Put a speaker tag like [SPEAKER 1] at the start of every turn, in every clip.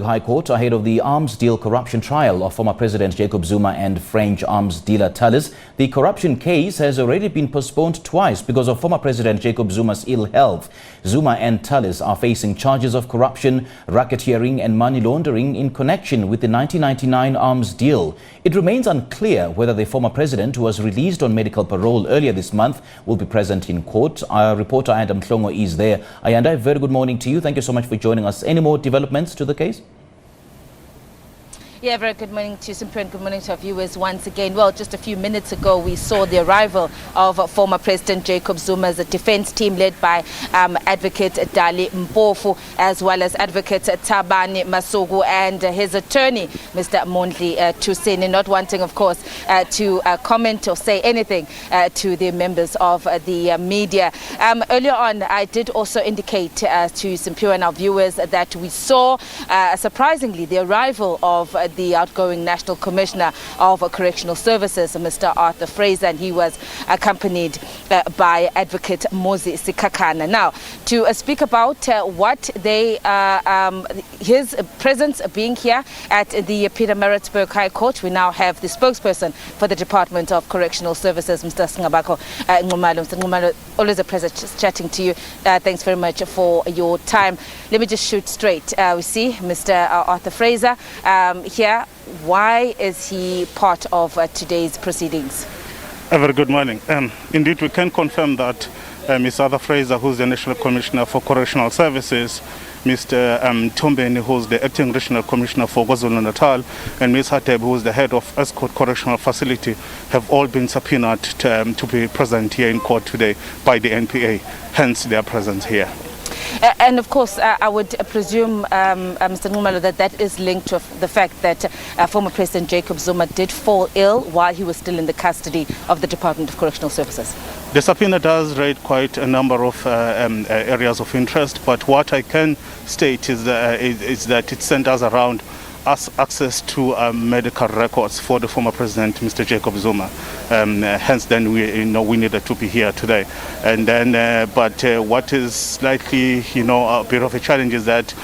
[SPEAKER 1] High Court ahead of the arms deal corruption trial of former President Jacob Zuma and French arms dealer Thales. The corruption case has already been postponed twice because of former President Jacob Zuma's ill health. Zuma and Thales are facing charges of corruption, racketeering and money laundering in connection with the 1999 arms deal. It remains unclear whether the former president, who was released on medical parole earlier this month, will be present in court. Our reporter Ayanda Mhlongo is there. Ayanda, a very good morning to you. Thank you so much for joining us. Any more developments to the case?
[SPEAKER 2] Yeah, very good morning to you, Simphiwe, and good morning to our viewers once again. Well, just a few minutes ago, we saw the arrival of former President Jacob Zuma's defense team led by Advocate Dali Mpofu, as well as Advocate Thabani Masuku and his attorney, Mr. Mondli Thuseni, not wanting, of course, to comment or say anything to the members of the media. Earlier on, I did also indicate to Simphiwe and our viewers that we saw, surprisingly, the arrival of the outgoing National Commissioner of Correctional Services, Mr. Arthur Fraser, and he was accompanied by Advocate Mozi Sikhakhane. Now, to speak about what they, his presence being here at the Pietermaritzburg High Court, we now have the spokesperson for the Department of Correctional Services, Mr. Singabako Nxumalo. Mr. Nxumalo, always a pleasure chatting to you. Thanks very much for your time. Let me just shoot straight. We see Mr. Arthur Fraser here. Why is he part of today's proceedings?
[SPEAKER 3] A very good morning. Indeed, we can confirm that Ms. Arthur Fraser, who's the National Commissioner for Correctional Services, Mr. Tombeni, who's the Acting Regional Commissioner for KwaZulu-Natal, and Ms. Hateb, who's the head of Escort Correctional Facility, have all been subpoenaed to be present here in court today by the NPA, hence their presence here.
[SPEAKER 2] And of course, I would presume, Mr. Nxumalo, that is linked to the fact that former President Jacob Zuma did fall ill while he was still in the custody of the Department of Correctional Services.
[SPEAKER 3] The subpoena does raise quite a number of areas of interest, but what I can state is that it centers around us access to medical records for the former president, Mr. Jacob Zuma. Hence, then we needed to be here today. And then, but what is slightly, a bit of a challenge is that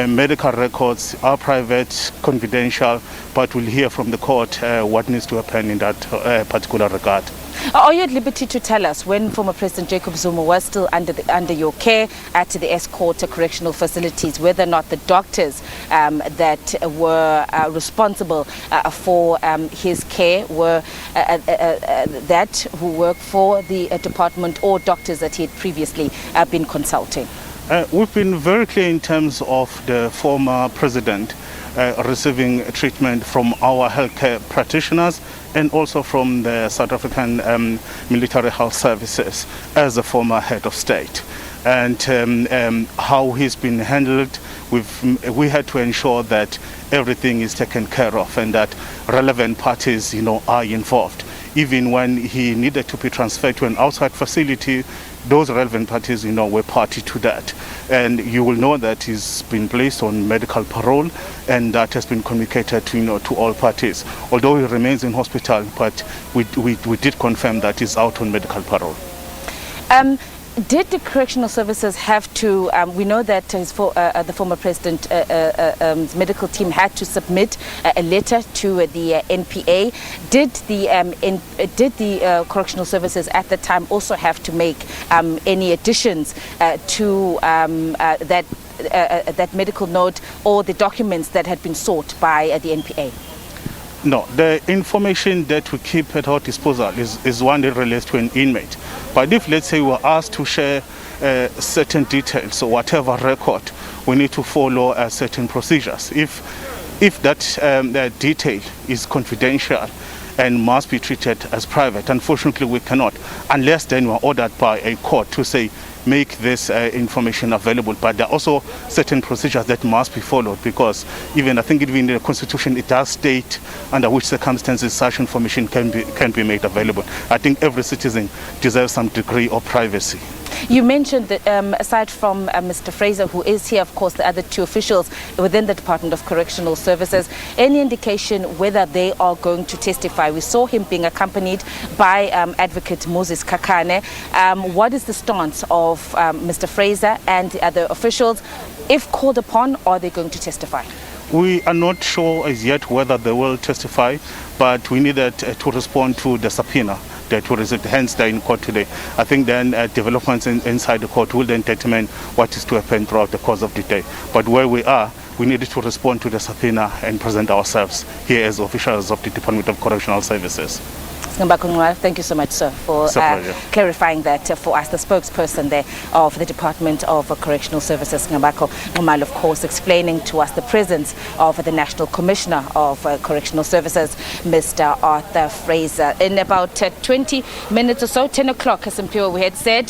[SPEAKER 3] medical records are private, confidential, but we'll hear from the court what needs to happen in that particular regard.
[SPEAKER 2] Are you at liberty to tell us when former President Jacob Zuma was still under your care at the Escort Correctional Facilities, whether or not the doctors that were responsible for his care were that who work for the department or doctors that he had previously been consulting?
[SPEAKER 3] We've been very clear in terms of the former president receiving treatment from our healthcare practitioners and also from the South African Military Health Services as a former head of state. And how he's been handled, we had to ensure that everything is taken care of and that relevant parties, are involved. Even when he needed to be transferred to an outside facility, those relevant parties, were party to that. And you will know that he's been placed on medical parole, and that has been communicated to all parties. Although he remains in hospital, but we did confirm that he's out on medical parole.
[SPEAKER 2] Did the Correctional Services have to, we know that the former president's medical team had to submit a letter to the NPA. Did the Correctional Services at the time also have to make any additions to that medical note or the documents that had been sought by the NPA?
[SPEAKER 3] No, the information that we keep at our disposal is one that relates to an inmate. But if, let's say, we're asked to share certain details or whatever record, we need to follow certain procedures. If that detail is confidential and must be treated as private, unfortunately we cannot, unless then we're ordered by a court to say, make this information available. But there are also certain procedures that must be followed, because I think even in the Constitution it does state under which circumstances such information can be made available. I think every citizen deserves some degree of privacy.
[SPEAKER 2] You mentioned that aside from Mr. Fraser, who is here, of course, the other two officials within the Department of Correctional Services, any indication whether they are going to testify? We saw him being accompanied by Advocate Mozi Sikhakhane. What is the stance of Mr. Fraser and the other officials? If called upon, are they going to testify?
[SPEAKER 3] We are not sure as yet whether they will testify, but we needed to respond to the subpoena that we received, hence they're in court today. I think then developments inside the court will then determine what is to happen throughout the course of the day. But where we are, we needed to respond to the subpoena and present ourselves here as officials of the Department of Correctional Services.
[SPEAKER 2] Thank you so much, sir, for clarifying that for us, the spokesperson there of the Department of Correctional Services, Ngabako Nxumalo, of course, explaining to us the presence of the National Commissioner of Correctional Services, Mr. Arthur Fraser. In about 20 minutes or so, 10 o'clock, as Simpiwe, we had said,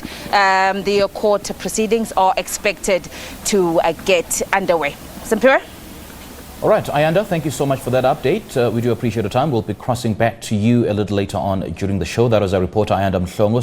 [SPEAKER 2] the court proceedings are expected to get underway. Simpiwe?
[SPEAKER 1] All right, Ayanda, thank you so much for that update. We do appreciate your time. We'll be crossing back to you a little later on during the show. That was our reporter, Ayanda Mhlongo.